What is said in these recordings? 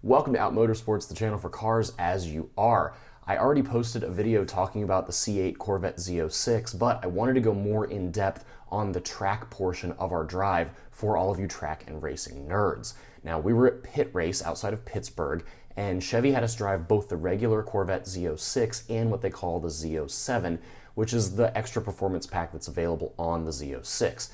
Welcome to Out Motorsports, the channel for cars as you are. I already posted a video talking about the C8 Corvette Z06, but I wanted to go more in depth on the track portion of our drive for all of you track and racing nerds. Now, we were at Pitt Race outside of Pittsburgh, and Chevy had us drive both the regular Corvette Z06 and what they call the Z07, which is the extra performance pack that's available on the Z06.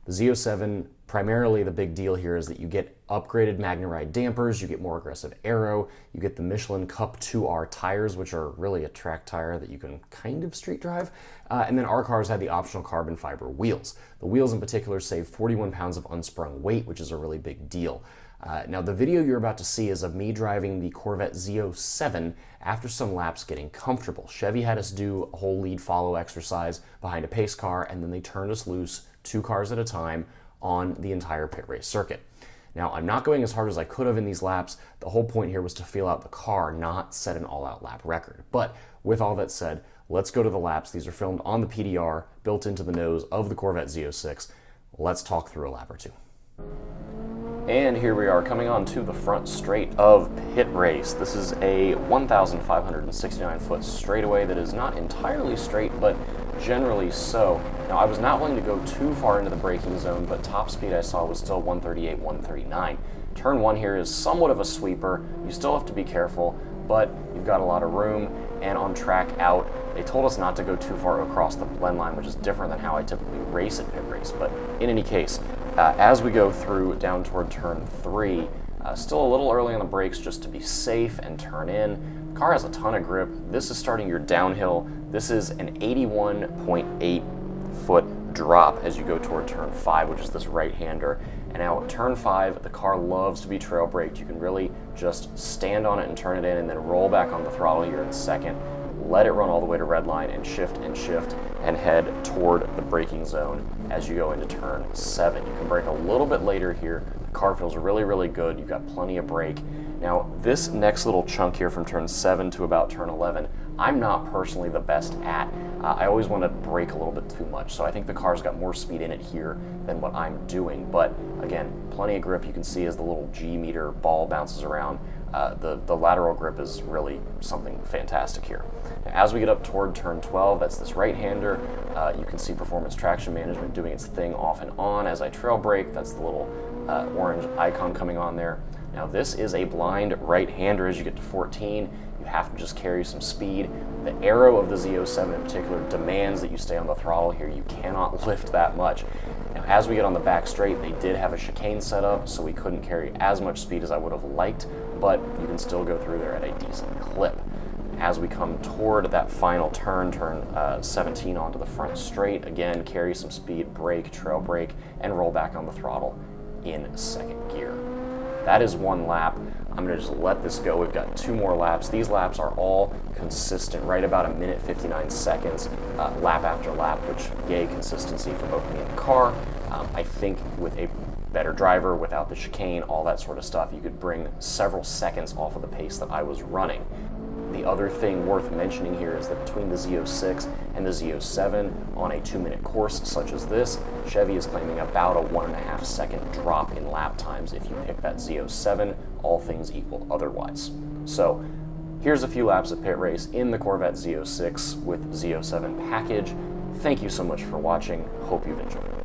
The Z07, primarily the big deal here is that you get upgraded MagneRide dampers, you get more aggressive aero, you get the Michelin Cup 2R tires, which are really a track tire that you can kind of street drive, and then our cars had the optional carbon fiber wheels. The wheels in particular save 41 pounds of unsprung weight, which is a really big deal. Now the video you're about to see is of me driving the Corvette Z07 after some laps getting comfortable. Chevy had us do a whole lead follow exercise behind a pace car, and then they turned us loose 2 cars at a time on the entire pit race circuit. Now, I'm not going as hard as I could have in these laps. The whole point here was to feel out the car, not set an all-out lap record. But with all that said, let's go to the laps. These are filmed on the PDR, built into the nose of the Corvette Z06. Let's talk through a lap or two. And here we are coming on to the front straight of Pitt Race. This is a 1,569 foot straightaway that is not entirely straight, but generally so. Now, I was not willing to go too far into the braking zone, but top speed I saw was still 138, 139. Turn 1 here is somewhat of a sweeper. You still have to be careful, but you've got a lot of room, and on track out, they told us not to go too far across the blend line, which is different than how I typically race at Pitt Race. But in any case, as we go through down toward turn 3, still a little early on the brakes just to be safe and turn in. The car has a ton of grip. This is starting your downhill. This is an 81.8 foot drop as you go toward turn 5, which is this right-hander. And now at turn 5, the car loves to be trail braked. You can really just stand on it and turn it in and then roll back on the throttle here in second. Let it run all the way to red line and shift and head toward the braking zone as you go into turn 7. You can brake a little bit later here. The car feels really, really good. You've got plenty of brake. Now, this next little chunk here from turn 7 to about turn 11, I'm not personally the best at. I always want to brake a little bit too much, so I think the car's got more speed in it here than what I'm doing. But again, plenty of grip. You can see as the little G meter ball bounces around. The lateral grip is really something fantastic here. As we get up toward turn 12, that's this right-hander. You can see Performance Traction Management doing its thing off and on as I trail brake. That's the little orange icon coming on there. Now this is a blind right-hander as you get to 14. You have to just carry some speed. The aero of the Z07 in particular demands that you stay on the throttle here. You cannot lift that much. Now as we get on the back straight, they did have a chicane set up, so we couldn't carry as much speed as I would have liked, but you can still go through there at a decent clip. As we come toward that final turn, turn 17 onto the front straight, again, carry some speed, brake, trail brake, and roll back on the throttle in second gear. That is 1 lap. I'm going to just let this go. We've got 2 more laps. These laps are all consistent, right about 1 minute 59 seconds, lap after lap, which, yay, consistency for both me and the car. I think with a better driver, without the chicane, all that sort of stuff, you could bring several seconds off of the pace that I was running. The other thing worth mentioning here is that between the Z06 and the Z07 on a 2-minute course such as this, Chevy is claiming about a 1.5 second drop in lap times if you pick that Z07, all things equal otherwise. So here's a few laps at Pitt Race in the Corvette Z06 with Z07 package. Thank you so much for watching. Hope you've enjoyed it.